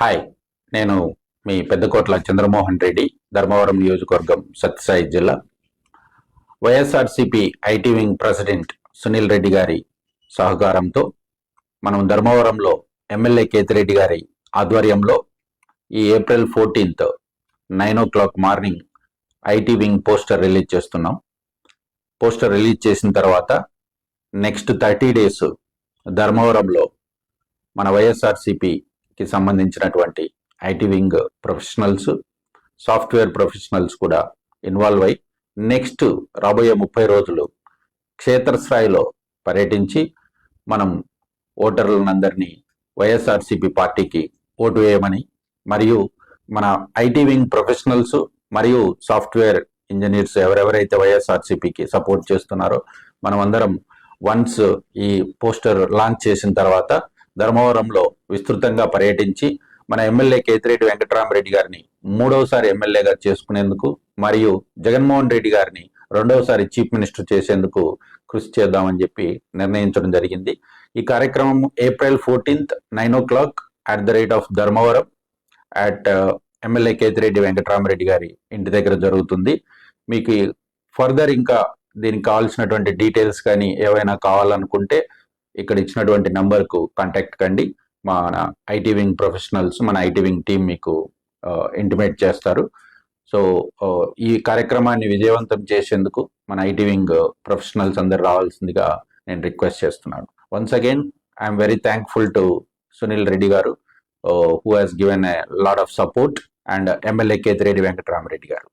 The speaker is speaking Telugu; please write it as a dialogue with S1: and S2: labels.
S1: హాయ్, నేను మీ పెద్దకోట్ల చంద్రమోహన్ రెడ్డి, ధర్మవరం నియోజకవర్గం, సత్యసాయి జిల్లా. YSRCP IT wing president Sunil Reddy గారి సహకారంతో మనం ధర్మవరంలో ఎమ్మెల్యే కేతిరెడ్డి గారి ఆధ్వర్యంలో ఈ April 14th 9 o'clock morning IT wing poster release చేస్తున్నాం. పోస్టర్ రిలీజ్ చేసిన తర్వాత నెక్స్ట్ 30 days ధర్మవరంలో మన వైఎస్ఆర్సిపికి సంబంధించినటువంటి IT wing professionals, software professionals కూడా ఇన్వాల్వ్ అయి నెక్స్ట్ రాబోయే 30 రోజులు క్షేత్రస్థాయిలో పర్యటించి మనం ఓటర్లందరినీ వైఎస్ఆర్సిపి పార్టీకి ఓటు వేయమని, మరియు మన ఐటీ వింగ్ ప్రొఫెషనల్స్ మరియు సాఫ్ట్వేర్ ఇంజనీర్స్ ఎవరెవరైతే వైఎస్ఆర్సిపికి సపోర్ట్ చేస్తున్నారో మనమందరం వన్స్ ఈ పోస్టర్ లాంచ్ చేసిన తర్వాత ధర్మవరంలో విస్తృతంగా పర్యటించి మన ఎమ్మెల్యే కేతిరెడ్డి వెంకటరామరెడ్డి గారిని 3వసారి ఎమ్మెల్యేగా చేసుకునేందుకు మరియు జగన్మోహన్ రెడ్డి గారిని 2వసారి చీఫ్ మినిస్టర్ చేసేందుకు కృషి చేద్దామని చెప్పి నిర్ణయించడం జరిగింది. ఈ కార్యక్రమం April 14th 9 o'clock Dharmavaram at MLA Kethireddy Venkataramareddy గారి ఇంటి దగ్గర జరుగుతుంది. మీకు ఫర్దర్ ఇంకా దీనికి కావాల్సినటువంటి డీటెయిల్స్ కానీ ఏవైనా కావాలనుకుంటే ఇక్కడ ఇచ్చినటువంటి నంబర్కు కాంటాక్ట్ కండి. మన ఐటీ వింగ్ ప్రొఫెషనల్స్, మన ఐటీ వింగ్ టీం మీకు ఇంటిమేట్ చేస్తారు. సో ఈ కార్యక్రమాన్ని విజయవంతం చేసేందుకు మన ఐటీ వింగ్ ప్రొఫెషనల్స్ అందరు రావాల్సిందిగా నేను రిక్వెస్ట్ చేస్తున్నాను. Once again I'm very thankful to Sunil Reddy గారు, who has given a lot of support, and MLA Kethireddy Venkatarama Reddy గారు.